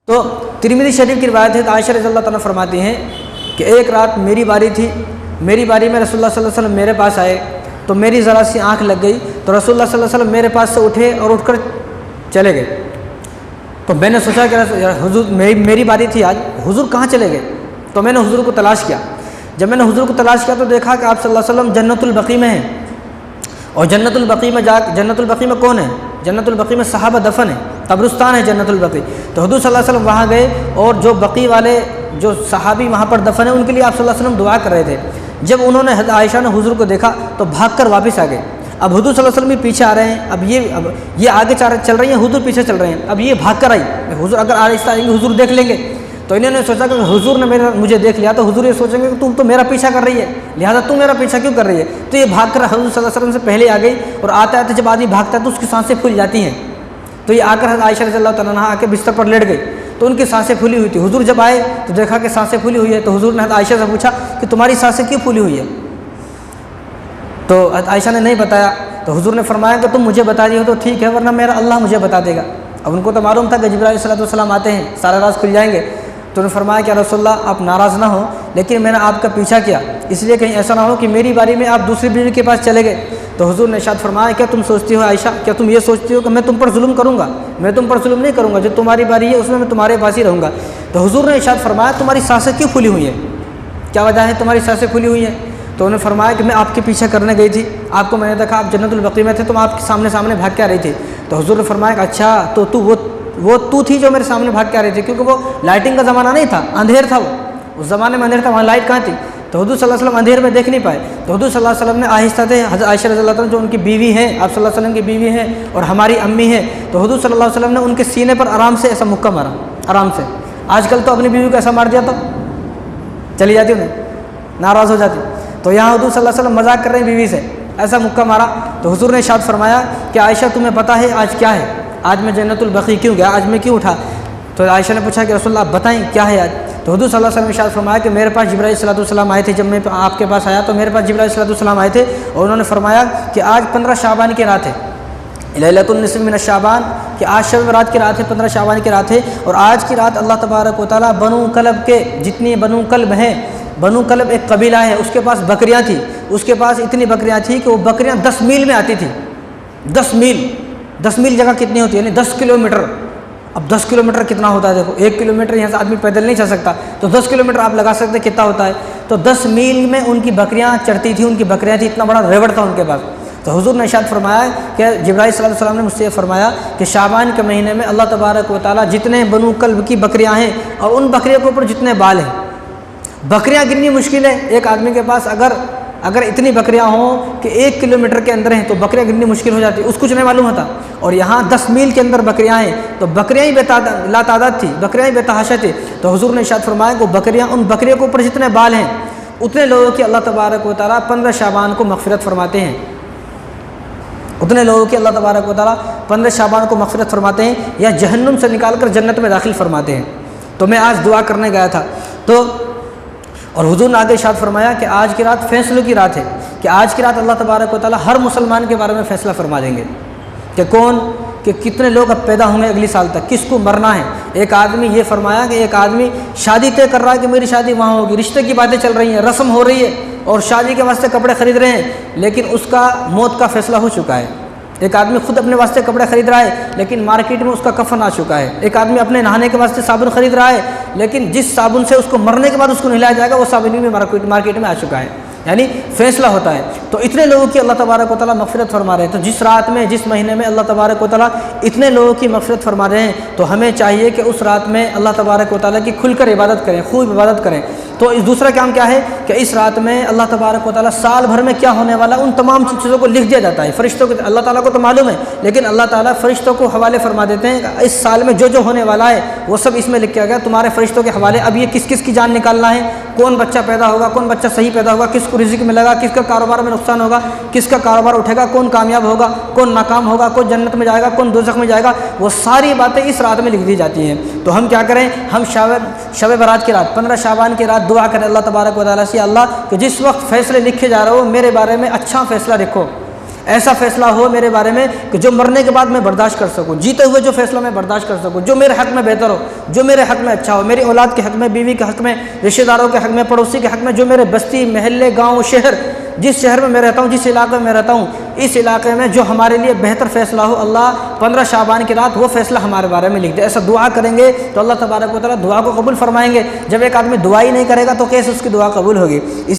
تو ترمذی شریف کی روایت ہے تو عائشہ رضی اللہ تعالیٰ فرماتی ہیں کہ ایک رات میری باری تھی، میری باری میں رسول اللہ صلی اللہ علیہ وسلم میرے پاس آئے تو میری ذرا سی آنکھ لگ گئی تو رسول اللہ صلی اللہ علیہ وسلم میرے پاس سے اٹھے اور اٹھ کر چلے گئے۔ تو میں نے سوچا کہ حضور میری باری تھی آج، حضور کہاں چلے گئے؟ تو میں نے حضور کو تلاش کیا۔ جب میں نے حضور کو تلاش کیا تو دیکھا کہ آپ صلی اللہ علیہ وسلم جنت البقیع میں ہیں، اور جنت البقیع میں جنت البقیع میں کون ہے؟ جنت البقیع میں صحابہ دفن ہے، قبرستان ہے جنت البقیع۔ تو حضور صلی اللہ علیہ وسلم وہاں گئے اور جو بقیع والے جو صحابی وہاں پر دفن ہیں ان کے لیے آپ صلی اللہ علیہ وسلم دعا کر رہے تھے۔ جب انہوں نے حضرت عائشہ نے حضور کو دیکھا تو بھاگ کر واپس آ گئے۔ اب حضور صلی اللہ علیہ وسلم بھی پیچھے آ رہے ہیں، اب یہ آگے چل رہی ہیں، حضور پیچھے چل رہے ہیں۔ اب یہ بھاگ کر آئی، حضور اگر آہستہ آئیں گے حضور دیکھ لیں گے، تو انہوں نے سوچا کہ حضور نے مجھے دیکھ لیا تو حضور یہ سوچیں گے کہ تم تو میرا پیچھا کر رہی ہے، لہٰذا تم میرا پیچھا کیوں کر رہی ہے؟ تو یہ بھاگ کر حضور صلی اللہ علیہ وسلم سے پہلے آ گئی، اور آتے آتے جب آدمی بھاگتا ہے تو اس کی سانسیں پھول جاتی ہیں۔ تو یہ آ کر حضرت عائشہ رضی اللہ تعالیٰ عنہا آ کے بستر پر لیٹ گئی تو ان کی سانسیں پھولی ہوئی تھی۔ حضور جب آئے تو دیکھا کہ سانسیں پھولی ہوئی ہے، تو حضور نے حضرت عائشہ سے پوچھا کہ تمہاری سانسیں کیوں پھولی ہوئی ہے؟ تو حضرت عائشہ نے نہیں بتایا، تو حضور نے فرمایا کہ تم مجھے بتا دی ہو تو ٹھیک ہے، ورنہ میرا اللہ مجھے بتا دے گا۔ اب ان کو تو معلوم تھا کہ جبرائیل علیہ الصلوۃ والسلام آتے ہیں، سارا راز کھل جائیں گے۔ تو انہوں نے فرمایا کہ رسول اللہ آپ ناراض نہ ہوں، لیکن میں نے آپ کا پیچھا کیا اس لیے کہیں ایسا نہ ہو کہ میری باری میں آپ دوسری بیوی کے پاس چلے گئے۔ تو حضور نے ارشاد فرمایا کیا تم سوچتی ہو عائشہ، کیا تم یہ سوچتی ہو کہ میں تم پر ظلم کروں گا؟ میں تم پر ظلم نہیں کروں گا، جو تمہاری باری ہے اس میں تمہارے پاس ہی رہوں گا۔ تو حضور نے ارشاد فرمایا تمہاری سانسیں کیوں پھولی ہوئی ہیں؟ کیا وجہ ہے تمہاری سانسیں پھولی ہوئی ہیں؟ تو انہوں نے فرمایا کہ میں آپ کے پیچھے کرنے گئی تھی، آپ کو میں نے دیکھا آپ جنت البقیع میں تھے، تم آپ کے سامنے بھاگ کے آ رہی تھی۔ تو حضور نے فرمایا کہ اچھا تو تو تھی جو میرے سامنے بھاگ کے آ رہی تھی، کیونکہ وہ لائٹنگ کا زمانہ نہیں تھا، اندھیر تھا، وہ اس زمانے میں اندھیر تھا، وہاں لائٹ کہاں تھی؟ تو حضور صلی اللہ علیہ وسلم اندھیر میں دیکھ نہیں پائے۔ تو حضور صلی اللہ علیہ وسلم نے آہستہ سے حضرت عائشہ رضی اللہ عنہا جو ان کی بیوی ہیں، آپ صلی اللہ علیہ وسلم کی بیوی ہیں اور ہماری امی ہیں، تو حضور صلی اللہ علیہ وسلم نے ان کے سینے پر آرام سے ایسا مکہ مارا، آرام سے۔ آج کل تو اپنی بیوی کو ایسا مار دیا تو چلی جاتی انہیں، ناراض ہو جاتی۔ تو یہاں حضور صلی اللہ علیہ وسلم مذاق کر رہے ہیں بیوی سے، ایسا مکہ مارا۔ تو حضور نے ارشاد فرمایا کہ عائشہ تمہیں پتہ ہے آج کیا ہے؟ آج میں جنت البقیع کیوں گیا، آج میں کیوں اٹھا؟ تو عائشہ نے پوچھا کہ رسول اللہ آپ بتائیں کیا ہے آج؟ تو حضور صلی اللہ علیہ وسلم ارشاد فرمایا کہ میرے پاس جبرائیل علیہ السلام آئے تھے، جب میں آپ کے پاس آیا تو میرے پاس جبرائیل علیہ السلام آئے تھے اور انہوں نے فرمایا کہ آج 15 شعبان کی رات ہے، لیلۃ النصف من الشعبان، کہ آج شب برات کی رات ہے، 15 شعبان کی رات ہے، اور آج کی رات اللہ تبارک و تعالیٰ بنو کلب کے جتنی بنو کلب ہیں، بنو کلب ایک قبیلہ ہے، اس کے پاس بکریاں تھیں، اس کے پاس اتنی بکریاں تھیں کہ وہ بکریاں 10 میل میں آتی تھیں۔ 10 میل جگہ کتنی ہوتی ہے؟ یعنی 10 کلومیٹر۔ اب 10 کلومیٹر کتنا ہوتا ہے؟ دیکھو 1 کلومیٹر یہاں سے آدمی پیدل نہیں چل سکتا، تو 10 کلومیٹر آپ لگا سکتے کتنا ہوتا ہے؟ تو 10 میل میں ان کی بکریاں چرتی تھیں، ان کی بکریاں تھیں، اتنا بڑا ریوڑ تھا ان کے پاس۔ تو حضور نے ارشاد فرمایا کہ جبرائیل صلی اللہ علیہ وسلم نے مجھ سے فرمایا کہ شعبان کے مہینے میں اللہ تبارک و تعالیٰ جتنے بنو کلب کی بکریاں ہیں اور ان بکریوں کے اوپر جتنے بال ہیں، بکریاں گننی مشکل ہے، ایک آدمی کے پاس اگر اتنی بکریاں ہوں کہ 1 کلومیٹر کے اندر ہیں تو بکریاں گننی مشکل ہو جاتی، اس کچھ نہیں معلوم ہوتا، اور یہاں 10 میل کے اندر بکریاں ہیں تو بکریاں ہی لا تعداد تھی، بکریاں ہی بے تحاشا تھی۔ تو حضور نے ارشاد فرمایا کہ بکریاں، ان بکریوں کے اوپر جتنے بال ہیں اتنے لوگوں کی اللہ تبارک و تعالیٰ 15 شعبان کو مغفرت فرماتے ہیں، اتنے لوگوں کی اللہ تبارک و تعالیٰ 15 شعبان کو مغفرت فرماتے ہیں یا جہنم سے نکال کر جنت میں داخل فرماتے ہیں۔ تو میں آج دعا کرنے گیا تھا اور حضور نے آگے ارشاد فرمایا کہ آج کی رات فیصلوں کی رات ہے، کہ آج کی رات اللہ تبارک و تعالیٰ ہر مسلمان کے بارے میں فیصلہ فرما دیں گے کہ کتنے لوگ اب پیدا ہوں گے اگلی سال تک، کس کو مرنا ہے۔ ایک آدمی یہ فرمایا کہ ایک آدمی شادی طے کر رہا ہے کہ میری شادی وہاں ہوگی، رشتے کی باتیں چل رہی ہیں، رسم ہو رہی ہے اور شادی کے واسطے کپڑے خرید رہے ہیں، لیکن اس کا موت کا فیصلہ ہو چکا ہے۔ ایک آدمی خود اپنے واسطے کپڑے خرید رہا ہے لیکن مارکیٹ میں اس کا کفن آ چکا ہے۔ ایک آدمی اپنے نہانے کے واسطے صابن خرید رہا ہے لیکن جس صابن سے اس کو مرنے کے بعد اس کو نہلایا جائے گا وہ صابن بھی مارکیٹ میں آ چکا ہے، یعنی فیصلہ ہوتا ہے۔ تو اتنے لوگوں کی اللہ تبارک و تعالیٰ مغفرت فرما رہے ہیں، تو جس رات میں جس مہینے میں اللہ تبارک و تعالیٰ اتنے لوگوں کی مغفرت فرما رہے ہیں تو ہمیں چاہیے کہ اس رات میں اللہ تبارک و تعالیٰ کی کھل کر عبادت کریں، خوب عبادت کریں۔ تو دوسرا کام کیا ہے کہ اس رات میں اللہ تبارک و تعالیٰ سال بھر میں کیا ہونے والا ان تمام چیزوں کو لکھ دیا جاتا ہے فرشتوں کو، اللہ تعالیٰ کو تو معلوم ہے لیکن اللہ تعالیٰ فرشتوں کو حوالے فرما دیتے ہیں اس سال میں جو ہونے والا ہے وہ سب اس میں لکھ کیا گیا تمہارے فرشتوں کے حوالے۔ اب یہ کس کس کی جان نکالنا ہے، کون بچہ پیدا ہوگا، کون بچہ صحیح پیدا ہوگا، کس کو رزق ملے گا، کس کا کاروبار میں نقصان ہوگا، کس کا کاروبار اٹھے گا، کون کامیاب ہوگا، کون ناکام ہوگا، کون جنت میں جائے گا، کون دوزخ میں جائے گا، وہ ساری باتیں اس رات میں لکھ دی جاتی ہیں۔ تو ہم کیا کریں، ہم شب برات کی رات 15 شعبان کی رات دعا کریں اللہ تبارک و تعالیٰ سے، اللہ کہ جس وقت فیصلے لکھے جا رہے ہو میرے بارے میں اچھا فیصلہ لکھو، ایسا فیصلہ ہو میرے بارے میں کہ جو مرنے کے بعد میں برداشت کر سکوں، جیتے ہوئے جو فیصلہ میں برداشت کر سکوں، جو میرے حق میں بہتر ہو، جو میرے حق میں اچھا ہو، میری اولاد کے حق میں، بیوی کے حق میں، رشتہ داروں کے حق میں، پڑوسی کے حق میں، جو میرے بستی، محلے، گاؤں، شہر، جس شہر میں رہتا ہوں، جس علاقے میں رہتا ہوں، اس علاقے میں جو ہمارے لیے بہتر فیصلہ ہو، اللہ 15 شعبان کی رات وہ فیصلہ ہمارے بارے میں لکھ دے۔ ایسا دعا کریں گے تو اللہ تبارک و تعالیٰ دعا کو قبول فرمائیں گے۔ جب ایک آدمی دعا ہی نہیں کرے گا تو کیسے اس کی دعا قبول ہوگی؟